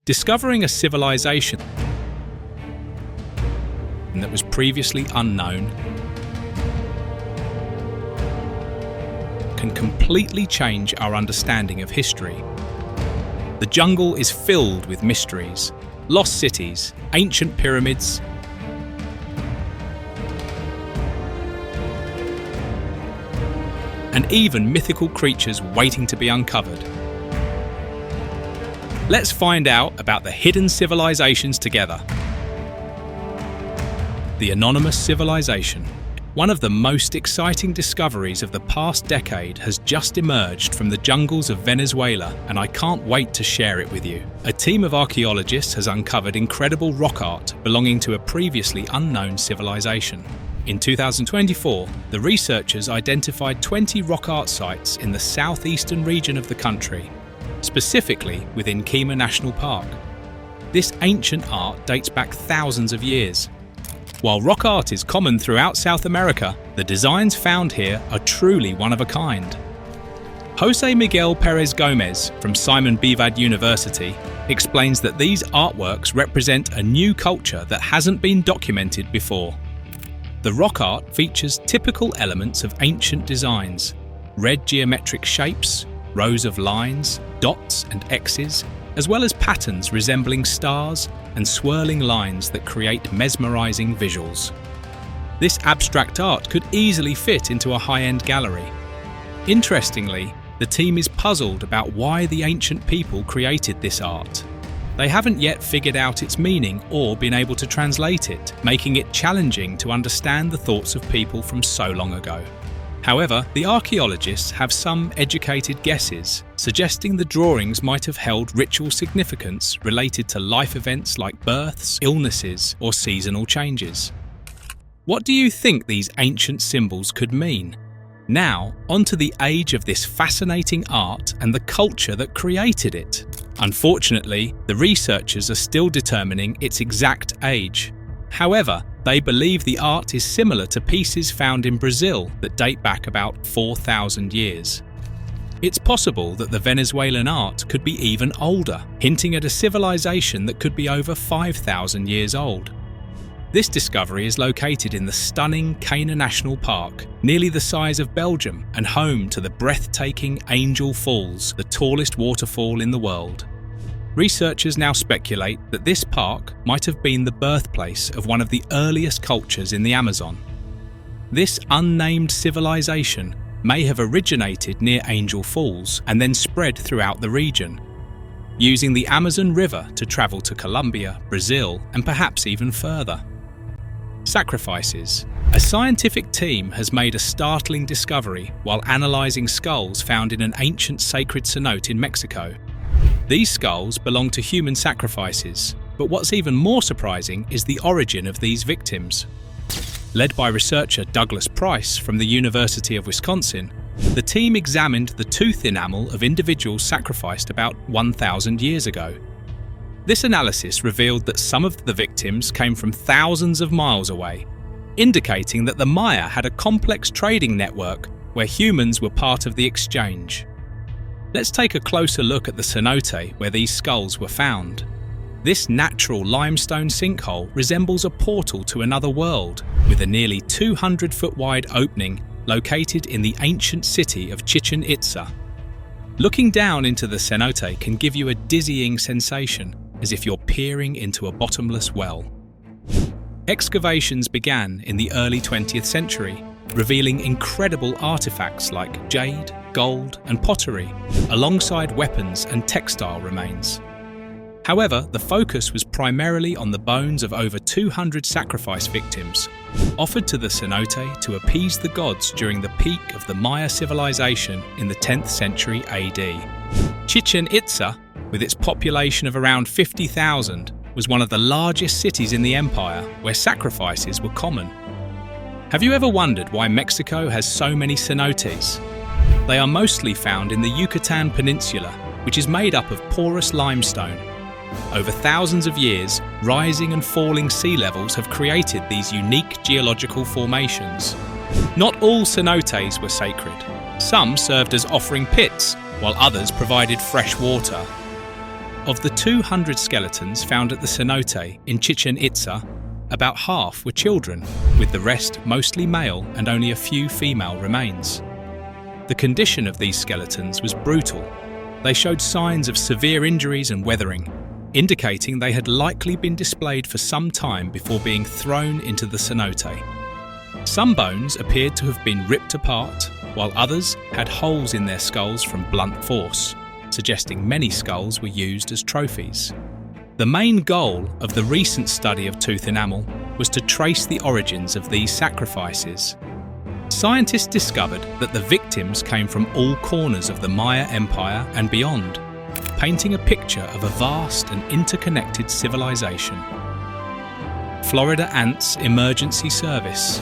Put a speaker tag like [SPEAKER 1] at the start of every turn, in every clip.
[SPEAKER 1] Discovering a civilization that was previously unknown can completely change our understanding of history. The jungle is filled with mysteries, lost cities, ancient pyramids, and even mythical creatures waiting to be uncovered. Let's find out about the hidden civilizations together. The anonymous civilization. One of the most exciting discoveries of the past decade has just emerged from the jungles of Venezuela, and I can't wait to share it with you. A team of archaeologists has uncovered incredible rock art belonging to a previously unknown civilization. In 2024, the researchers identified 20 rock art sites in the southeastern region of the country, specifically within Kema National Park. This ancient art dates back thousands of years. While rock art is common throughout South America, the designs found here are truly one of a kind. Jose Miguel Perez Gomez from Simon Bivad University explains that these artworks represent a new culture that hasn't been documented before. The rock art features typical elements of ancient designs: red geometric shapes, rows of lines, dots and X's, as well as patterns resembling stars and swirling lines that create mesmerizing visuals. This abstract art could easily fit into a high-end gallery. Interestingly, the team is puzzled about why the ancient people created this art. They haven't yet figured out its meaning or been able to translate it, making it challenging to understand the thoughts of people from so long ago. However, the archaeologists have some educated guesses, suggesting the drawings might have held ritual significance related to life events like births, illnesses, or seasonal changes. What do you think these ancient symbols could mean? Now, onto the age of this fascinating art and the culture that created it. Unfortunately, the researchers are still determining its exact age. However, they believe the art is similar to pieces found in Brazil that date back about 4,000 years. It's possible that the Venezuelan art could be even older, hinting at a civilization that could be over 5,000 years old. This discovery is located in the stunning Kema National Park, nearly the size of Belgium and home to the breathtaking Angel Falls, the tallest waterfall in the world. Researchers now speculate that this park might have been the birthplace of one of the earliest cultures in the Amazon. This unnamed civilization may have originated near Angel Falls and then spread throughout the region, using the Amazon River to travel to Colombia, Brazil, and perhaps even further. Sacrifices. A scientific team has made a startling discovery while analysing skulls found in an ancient sacred cenote in Mexico. These skulls belong to human sacrifices, but what's even more surprising is the origin of these victims. Led by researcher Douglas Price from the University of Wisconsin, the team examined the tooth enamel of individuals sacrificed about 1,000 years ago. This analysis revealed that some of the victims came from thousands of miles away, indicating that the Maya had a complex trading network where humans were part of the exchange. Let's take a closer look at the cenote where these skulls were found. This natural limestone sinkhole resembles a portal to another world, with a nearly 200-foot wide opening located in the ancient city of Chichen Itza. Looking down into the cenote can give you a dizzying sensation, as if you're peering into a bottomless well. Excavations began in the early 20th century, revealing incredible artifacts like jade, gold, and pottery, alongside weapons and textile remains. However, the focus was primarily on the bones of over 200 sacrifice victims, offered to the cenote to appease the gods during the peak of the Maya civilization in the 10th century AD. Chichen Itza, with its population of around 50,000, was one of the largest cities in the empire where sacrifices were common. Have you ever wondered why Mexico has so many cenotes? They are mostly found in the Yucatan Peninsula, which is made up of porous limestone. Over thousands of years, rising and falling sea levels have created these unique geological formations. Not all cenotes were sacred. Some served as offering pits, while others provided fresh water. Of the 200 skeletons found at the cenote in Chichen Itza, about half were children, with the rest mostly male and only a few female remains. The condition of these skeletons was brutal. They showed signs of severe injuries and weathering, indicating they had likely been displayed for some time before being thrown into the cenote. Some bones appeared to have been ripped apart, while others had holes in their skulls from blunt force, suggesting many skulls were used as trophies. The main goal of the recent study of tooth enamel was to trace the origins of these sacrifices. Scientists discovered that the victims came from all corners of the Maya Empire and beyond, painting a picture of a vast and interconnected civilization. Florida Ants Emergency Service.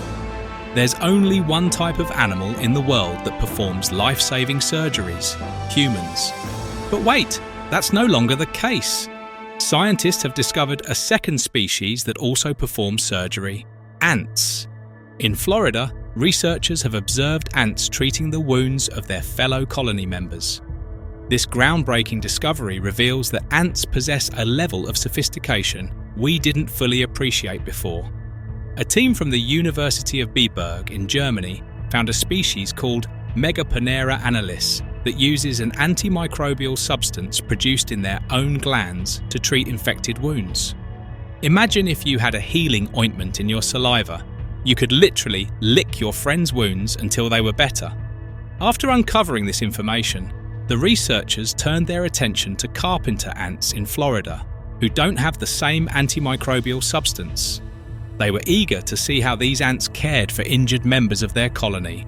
[SPEAKER 1] There's only one type of animal in the world that performs life-saving surgeries: humans. But wait, that's no longer the case. Scientists have discovered a second species that also performs surgery: ants. In Florida, researchers have observed ants treating the wounds of their fellow colony members. This groundbreaking discovery reveals that ants possess a level of sophistication we didn't fully appreciate before. A team from the University of Biberg in Germany found a species called Megaponera analis that uses an antimicrobial substance produced in their own glands to treat infected wounds. Imagine if you had a healing ointment in your saliva. You could literally lick your friend's wounds until they were better. After uncovering this information, the researchers turned their attention to carpenter ants in Florida, who don't have the same antimicrobial substance. They were eager to see how these ants cared for injured members of their colony.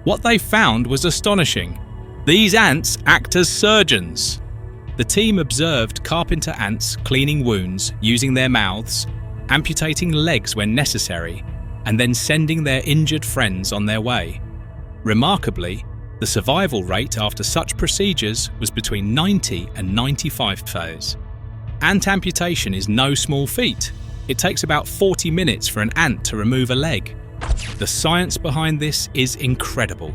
[SPEAKER 1] What they found was astonishing. These ants act as surgeons. The team observed carpenter ants cleaning wounds using their mouths, amputating legs when necessary, and then sending their injured friends on their way. Remarkably, the survival rate after such procedures was between 90 and 95%. Ant amputation is no small feat. It takes about 40 minutes for an ant to remove a leg. The science behind this is incredible.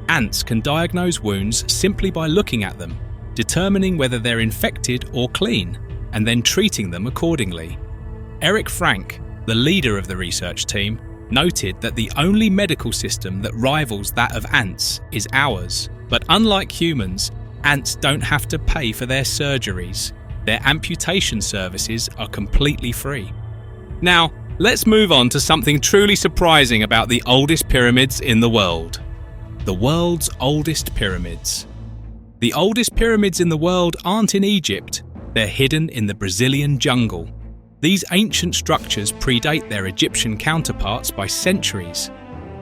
[SPEAKER 1] Ants can diagnose wounds simply by looking at them, determining whether they're infected or clean, and then treating them accordingly. Eric Frank, the leader of the research team, noted that the only medical system that rivals that of ants is ours. But unlike humans, ants don't have to pay for their surgeries. Their amputation services are completely free. Now, let's move on to something truly surprising about the oldest pyramids in the world. The world's oldest pyramids. The oldest pyramids in the world aren't in Egypt, they're hidden in the Brazilian jungle. These ancient structures predate their Egyptian counterparts by centuries.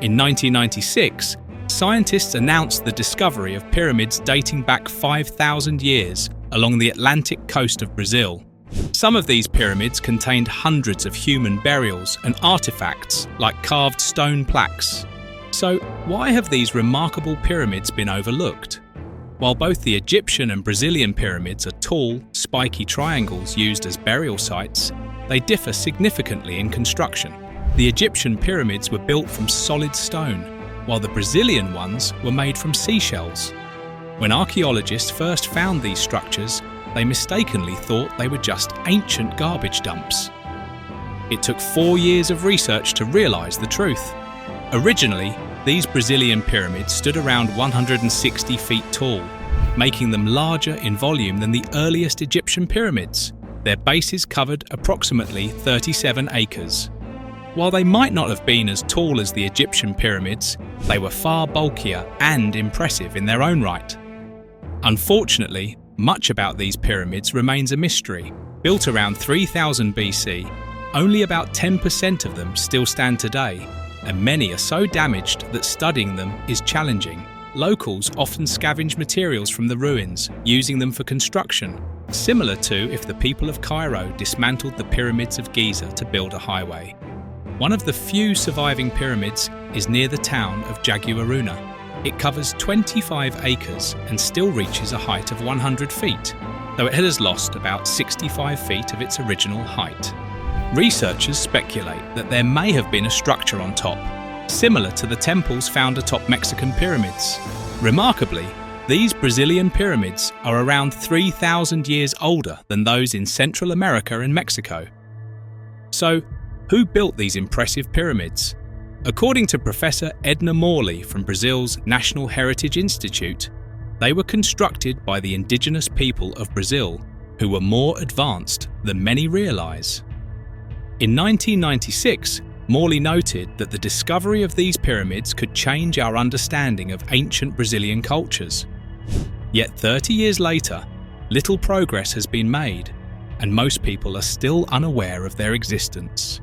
[SPEAKER 1] In 1996, scientists announced the discovery of pyramids dating back 5,000 years along the Atlantic coast of Brazil. Some of these pyramids contained hundreds of human burials and artifacts like carved stone plaques. So, why have these remarkable pyramids been overlooked? While both the Egyptian and Brazilian pyramids are tall, spiky triangles used as burial sites, they differ significantly in construction. The Egyptian pyramids were built from solid stone, while the Brazilian ones were made from seashells. When archaeologists first found these structures, they mistakenly thought they were just ancient garbage dumps. It took 4 years of research to realise the truth. Originally, these Brazilian pyramids stood around 160 feet tall, making them larger in volume than the earliest Egyptian pyramids. Their bases covered approximately 37 acres. While they might not have been as tall as the Egyptian pyramids, they were far bulkier and impressive in their own right. Unfortunately, much about these pyramids remains a mystery. Built around 3000 BC, only about 10% of them still stand today, and many are so damaged that studying them is challenging. Locals often scavenge materials from the ruins, using them for construction, similar to if the people of Cairo dismantled the pyramids of Giza to build a highway. One of the few surviving pyramids is near the town of Jaguaruna. It covers 25 acres and still reaches a height of 100 feet, though it has lost about 65 feet of its original height. Researchers speculate that there may have been a structure on top, similar to the temples found atop Mexican pyramids. Remarkably, These Brazilian pyramids are around 3,000 years older than those in Central America and Mexico. So, who built these impressive pyramids? According to Professor Edna Morley from Brazil's National Heritage Institute, they were constructed by the indigenous people of Brazil, who were more advanced than many realize. In 1996, Morley noted that the discovery of these pyramids could change our understanding of ancient Brazilian cultures. Yet 30 years later, little progress has been made, and most people are still unaware of their existence.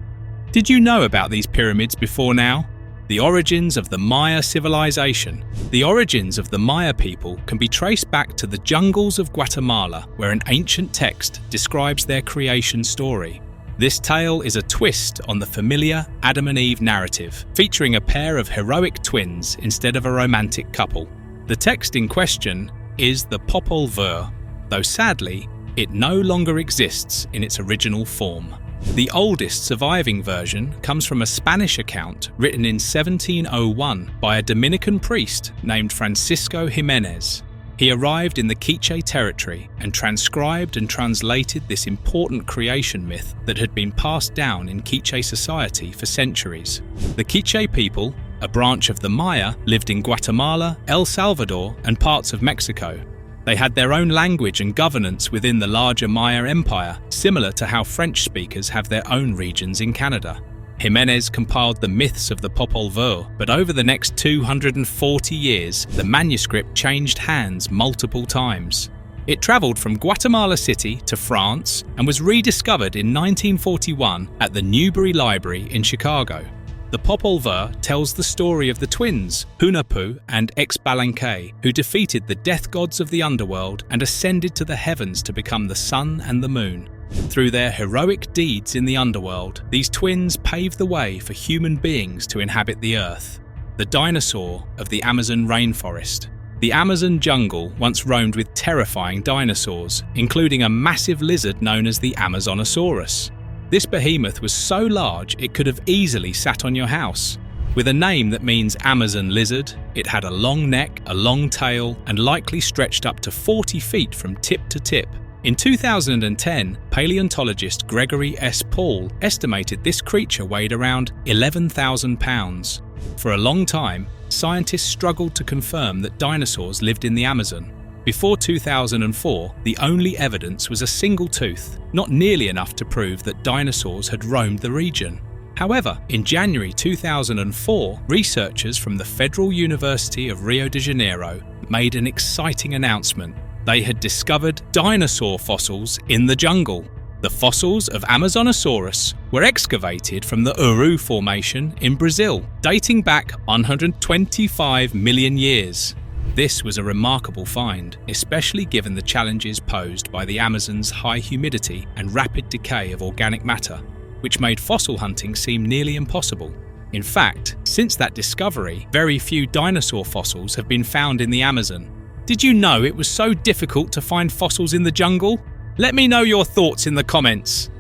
[SPEAKER 1] Did you know about these pyramids before now? The origins of the Maya civilization. The origins of the Maya people can be traced back to the jungles of Guatemala, where an ancient text describes their creation story. This tale is a twist on the familiar Adam and Eve narrative, featuring a pair of heroic twins instead of a romantic couple. The text in question is the Popol Vuh, though sadly, it no longer exists in its original form. The oldest surviving version comes from a Spanish account written in 1701 by a Dominican priest named Francisco Jimenez. He arrived in the Quiche territory and transcribed and translated this important creation myth that had been passed down in Quiche society for centuries. The Quiche people, a branch of the Maya, lived in Guatemala, El Salvador, and parts of Mexico. They had their own language and governance within the larger Maya Empire, similar to how French speakers have their own regions in Canada. Jimenez compiled the myths of the Popol Vuh, but over the next 240 years, the manuscript changed hands multiple times. It travelled from Guatemala City to France and was rediscovered in 1941 at the Newberry Library in Chicago. The Popol Vuh tells the story of the twins, Hunahpu and Xbalanque, who defeated the death gods of the underworld and ascended to the heavens to become the sun and the moon. Through their heroic deeds in the underworld, these twins paved the way for human beings to inhabit the earth. The dinosaur of the Amazon rainforest. The Amazon jungle once roamed with terrifying dinosaurs, including a massive lizard known as the Amazonosaurus. This behemoth was so large it could have easily sat on your house. With a name that means Amazon lizard, it had a long neck, a long tail, and likely stretched up to 40 feet from tip to tip. In 2010, paleontologist Gregory S. Paul estimated this creature weighed around 11,000 pounds. For a long time, scientists struggled to confirm that dinosaurs lived in the Amazon. Before 2004, the only evidence was a single tooth, not nearly enough to prove that dinosaurs had roamed the region. However, in January 2004, researchers from the Federal University of Rio de Janeiro made an exciting announcement. They had discovered dinosaur fossils in the jungle. The fossils of Amazonosaurus were excavated from the Uru Formation in Brazil, dating back 125 million years. This was a remarkable find, especially given the challenges posed by the Amazon's high humidity and rapid decay of organic matter, which made fossil hunting seem nearly impossible. In fact, since that discovery, very few dinosaur fossils have been found in the Amazon. Did you know it was so difficult to find fossils in the jungle? Let me know your thoughts in the comments.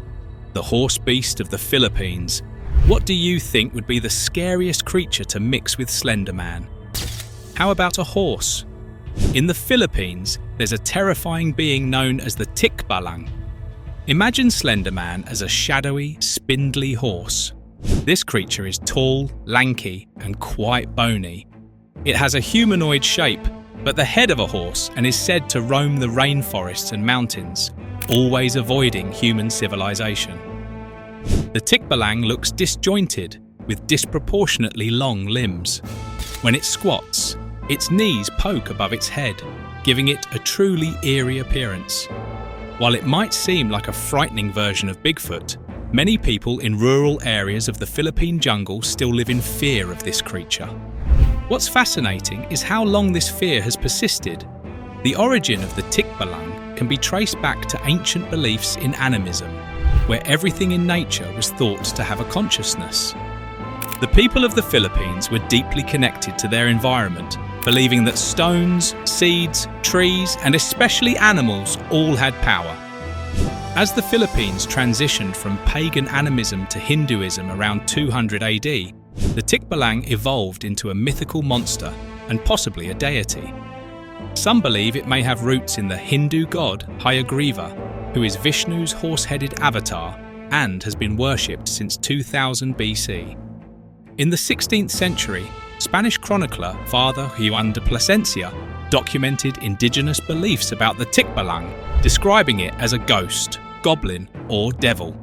[SPEAKER 1] The horse beast of the Philippines. What do you think would be the scariest creature to mix with Slender Man? How about a horse? In the Philippines, there's a terrifying being known as the tikbalang. Imagine Slender Man as a shadowy, spindly horse. This creature is tall, lanky, and quite bony. It has a humanoid shape, but the head of a horse, and is said to roam the rainforests and mountains, always avoiding human civilization. The tikbalang looks disjointed, with disproportionately long limbs. When it squats, its knees poke above its head, giving it a truly eerie appearance. While it might seem like a frightening version of Bigfoot, many people in rural areas of the Philippine jungle still live in fear of this creature. What's fascinating is how long this fear has persisted. The origin of the tikbalang can be traced back to ancient beliefs in animism, where everything in nature was thought to have a consciousness. The people of the Philippines were deeply connected to their environment, believing that stones, seeds, trees, and especially animals all had power. As the Philippines transitioned from pagan animism to Hinduism around 200 AD, the tikbalang evolved into a mythical monster and possibly a deity. Some believe it may have roots in the Hindu god Hayagriva, who is Vishnu's horse-headed avatar and has been worshipped since 2000 BC. In the 16th century, Spanish chronicler Father Juan de Plasencia documented indigenous beliefs about the Tikbalang, describing it as a ghost, goblin, or devil.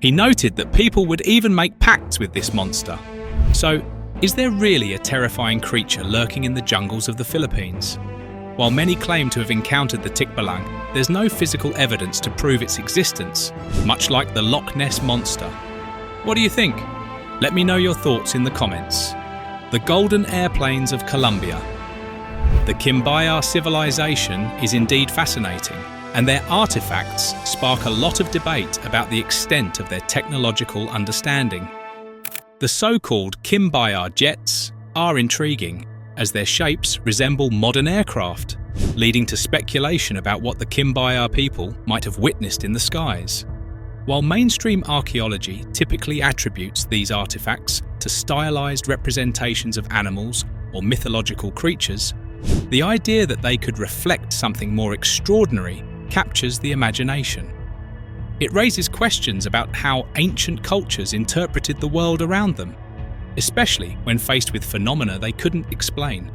[SPEAKER 1] He noted that people would even make pacts with this monster. So, is there really a terrifying creature lurking in the jungles of the Philippines? While many claim to have encountered the Tikbalang, there's no physical evidence to prove its existence, much like the Loch Ness Monster. What do you think? Let me know your thoughts in the comments. The Golden Airplanes of Colombia. The Quimbaya civilization is indeed fascinating, and their artifacts spark a lot of debate about the extent of their technological understanding. The so-called Quimbaya jets are intriguing, as their shapes resemble modern aircraft, leading to speculation about what the Quimbaya people might have witnessed in the skies. While mainstream archaeology typically attributes these artifacts to stylized representations of animals or mythological creatures, the idea that they could reflect something more extraordinary captures the imagination. It raises questions about how ancient cultures interpreted the world around them, especially when faced with phenomena they couldn't explain.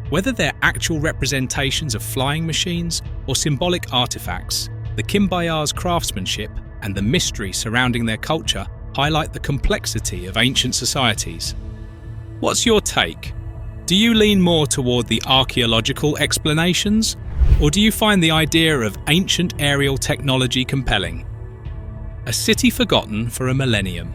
[SPEAKER 1] Whether they're actual representations of flying machines or symbolic artifacts, the Quimbaya's craftsmanship and the mystery surrounding their culture highlight the complexity of ancient societies. What's your take? Do you lean more toward the archaeological explanations, or do you find the idea of ancient aerial technology compelling? A city forgotten for a millennium.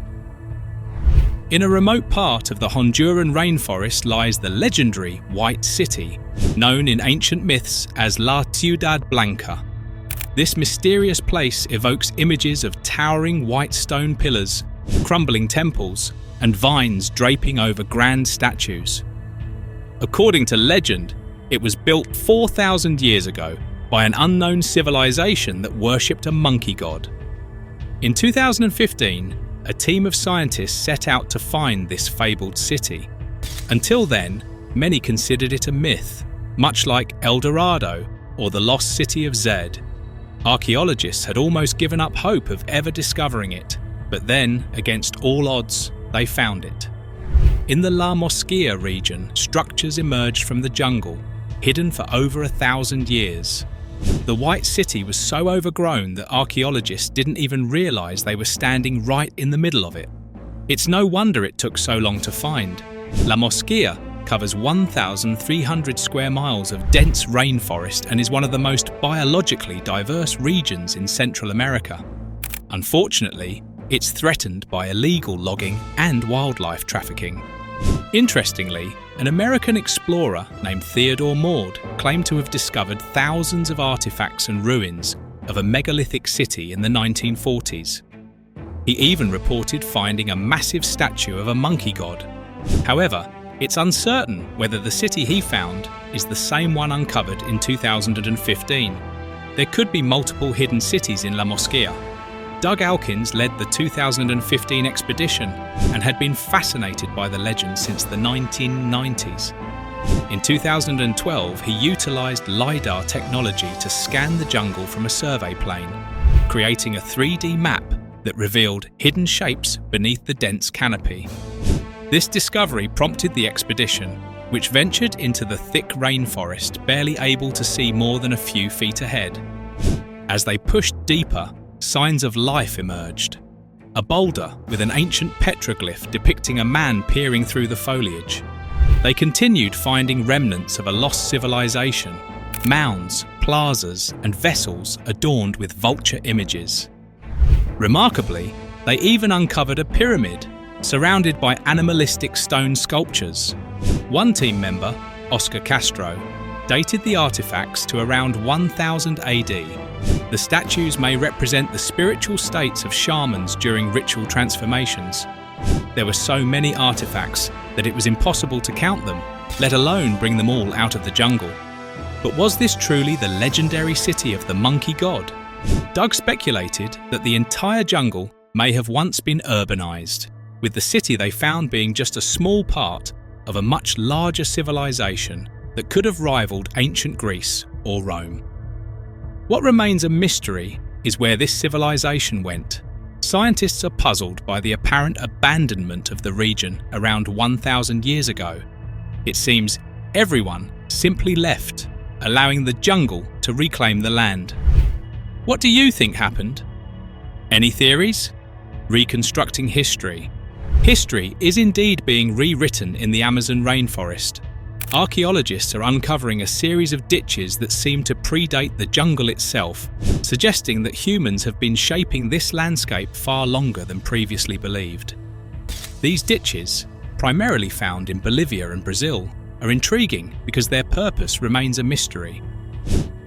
[SPEAKER 1] In a remote part of the Honduran rainforest lies the legendary White City, known in ancient myths as La Ciudad Blanca. This mysterious place evokes images of towering white stone pillars, crumbling temples, and vines draping over grand statues. According to legend, it was built 4,000 years ago by an unknown civilization that worshipped a monkey god. In 2015, a team of scientists set out to find this fabled city. Until then, many considered it a myth, much like El Dorado or the lost city of Zed. Archaeologists had almost given up hope of ever discovering it, but then, against all odds, they found it. In the La Mosquia region, structures emerged from the jungle, hidden for over 1,000 years. The White City was so overgrown that archaeologists didn't even realize they were standing right in the middle of it. It's no wonder it took so long to find. La Mosquia covers 1,300 square miles of dense rainforest and is one of the most biologically diverse regions in Central America. Unfortunately, it's threatened by illegal logging and wildlife trafficking. Interestingly, an American explorer named Theodore Maud claimed to have discovered thousands of artifacts and ruins of a megalithic city in the 1940s. He even reported finding a massive statue of a monkey god. However, it's uncertain whether the city he found is the same one uncovered in 2015. There could be multiple hidden cities in La Mosquia. Doug Alkins led the 2015 expedition and had been fascinated by the legend since the 1990s. In 2012, he utilized LiDAR technology to scan the jungle from a survey plane, creating a 3D map that revealed hidden shapes beneath the dense canopy. This discovery prompted the expedition, which ventured into the thick rainforest, barely able to see more than a few feet ahead. As they pushed deeper, signs of life emerged. A boulder with an ancient petroglyph depicting a man peering through the foliage. They continued finding remnants of a lost civilization, mounds, plazas, and vessels adorned with vulture images. Remarkably, they even uncovered a pyramid surrounded by animalistic stone sculptures. One team member, Oscar Castro, dated the artifacts to around 1000 AD. The statues may represent the spiritual states of shamans during ritual transformations. There were so many artifacts that it was impossible to count them, let alone bring them all out of the jungle. But was this truly the legendary city of the monkey god? Doug speculated that the entire jungle may have once been urbanized, with the city they found being just a small part of a much larger civilization that could have rivaled ancient Greece or Rome. What remains a mystery is where this civilization went. Scientists are puzzled by the apparent abandonment of the region around 1,000 years ago. It seems everyone simply left, allowing the jungle to reclaim the land. What do you think happened? Any theories? Reconstructing history. History is indeed being rewritten in the Amazon rainforest. Archaeologists are uncovering a series of ditches that seem to predate the jungle itself, suggesting that humans have been shaping this landscape far longer than previously believed. These ditches, primarily found in Bolivia and Brazil, are intriguing because their purpose remains a mystery.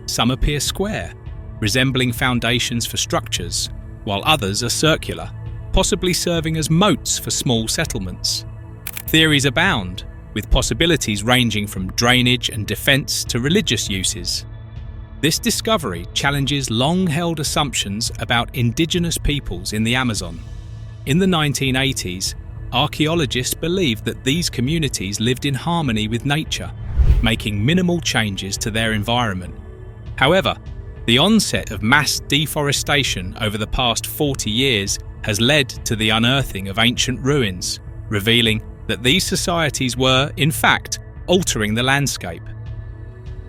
[SPEAKER 1] Some appear square, resembling foundations for structures, while others are circular, possibly serving as moats for small settlements. Theories abound, with possibilities ranging from drainage and defense to religious uses. This discovery challenges long-held assumptions about indigenous peoples in the Amazon. In the 1980s, archaeologists believed that these communities lived in harmony with nature, making minimal changes to their environment. However, the onset of mass deforestation over the past 40 years has led to the unearthing of ancient ruins, revealing that these societies were, in fact, altering the landscape.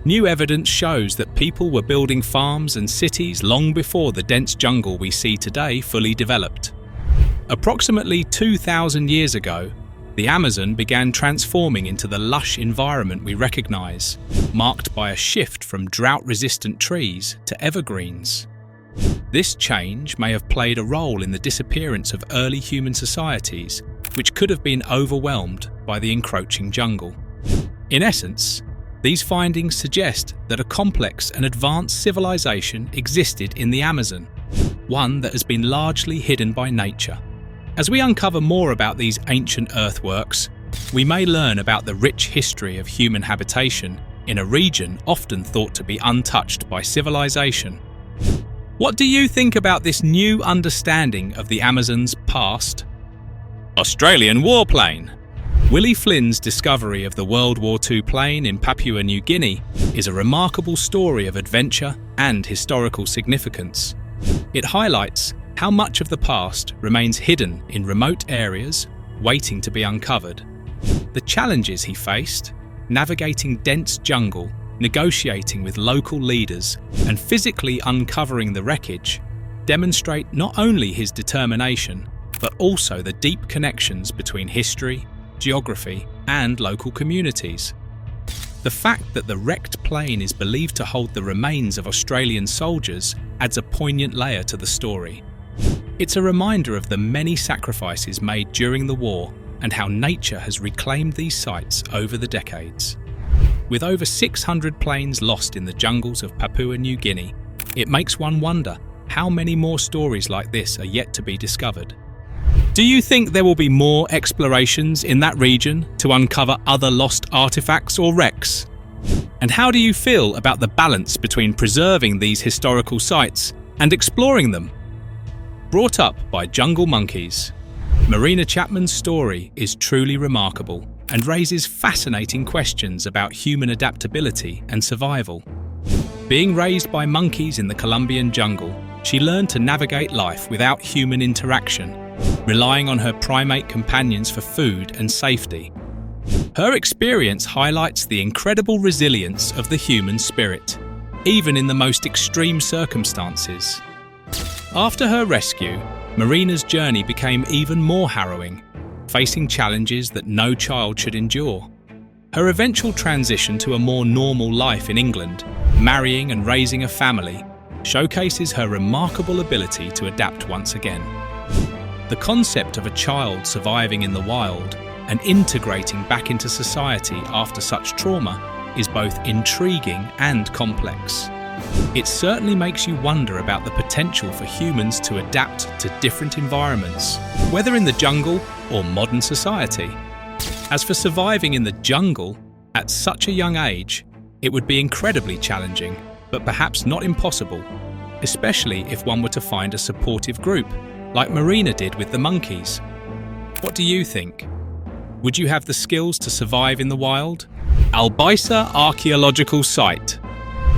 [SPEAKER 1] New evidence shows that people were building farms and cities long before the dense jungle we see today fully developed. Approximately 2,000 years ago, the Amazon began transforming into the lush environment we recognize, marked by a shift from drought-resistant trees to evergreens. This change may have played a role in the disappearance of early human societies, which could have been overwhelmed by the encroaching jungle. In essence, these findings suggest that a complex and advanced civilization existed in the Amazon, one that has been largely hidden by nature. As we uncover more about these ancient earthworks, we may learn about the rich history of human habitation in a region often thought to be untouched by civilization. What do you think about this new understanding of the Amazon's past? Australian warplane. Willie Flynn's discovery of the World War II plane in Papua New Guinea is a remarkable story of adventure and historical significance. It highlights how much of the past remains hidden in remote areas, waiting to be uncovered. The challenges he faced, navigating dense jungle, negotiating with local leaders, and physically uncovering the wreckage, demonstrate not only his determination, but also the deep connections between history, geography, and local communities. The fact that the wrecked plane is believed to hold the remains of Australian soldiers adds a poignant layer to the story. It's a reminder of the many sacrifices made during the war and how nature has reclaimed these sites over the decades. With over 600 planes lost in the jungles of Papua New Guinea, it makes one wonder how many more stories like this are yet to be discovered. Do you think there will be more explorations in that region to uncover other lost artifacts or wrecks? And how do you feel about the balance between preserving these historical sites and exploring them? Brought up by jungle monkeys, Marina Chapman's story is truly remarkable and raises fascinating questions about human adaptability and survival. Being raised by monkeys in the Colombian jungle, she learned to navigate life without human interaction, relying on her primate companions for food and safety. Her experience highlights the incredible resilience of the human spirit, even in the most extreme circumstances. After her rescue, Marina's journey became even more harrowing, facing challenges that no child should endure. Her eventual transition to a more normal life in England, marrying and raising a family, showcases her remarkable ability to adapt once again. The concept of a child surviving in the wild and integrating back into society after such trauma is both intriguing and complex. It certainly makes you wonder about the potential for humans to adapt to different environments, whether in the jungle or modern society. As for surviving in the jungle at such a young age, it would be incredibly challenging, but perhaps not impossible, especially if one were to find a supportive group, like Marina did with the monkeys. What do you think? Would you have the skills to survive in the wild? Albaisa Archaeological Site.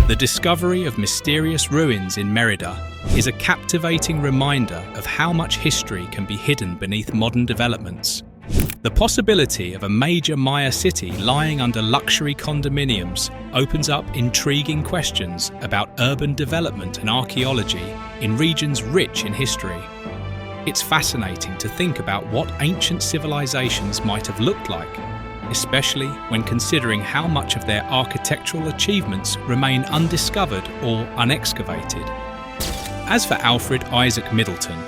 [SPEAKER 1] The discovery of mysterious ruins in Merida is a captivating reminder of how much history can be hidden beneath modern developments. The possibility of a major Maya city lying under luxury condominiums opens up intriguing questions about urban development and archaeology in regions rich in history. It's fascinating to think about what ancient civilizations might have looked like, especially when considering how much of their architectural achievements remain undiscovered or unexcavated. As for Alfred Isaac Middleton,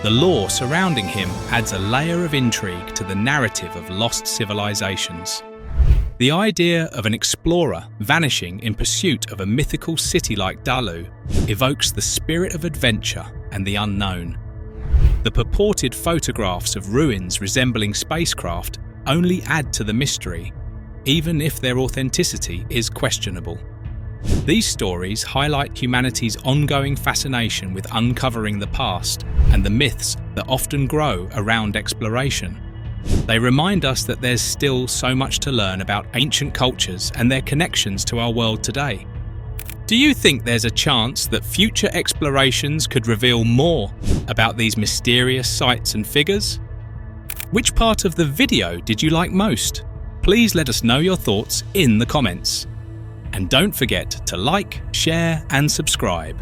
[SPEAKER 1] the lore surrounding him adds a layer of intrigue to the narrative of lost civilizations. The idea of an explorer vanishing in pursuit of a mythical city like Dalu evokes the spirit of adventure and the unknown. The purported photographs of ruins resembling spacecraft only add to the mystery, even if their authenticity is questionable. These stories highlight humanity's ongoing fascination with uncovering the past and the myths that often grow around exploration. They remind us that there's still so much to learn about ancient cultures and their connections to our world today. Do you think there's a chance that future explorations could reveal more about these mysterious sites and figures? Which part of the video did you like most? Please let us know your thoughts in the comments. And don't forget to like, share and subscribe.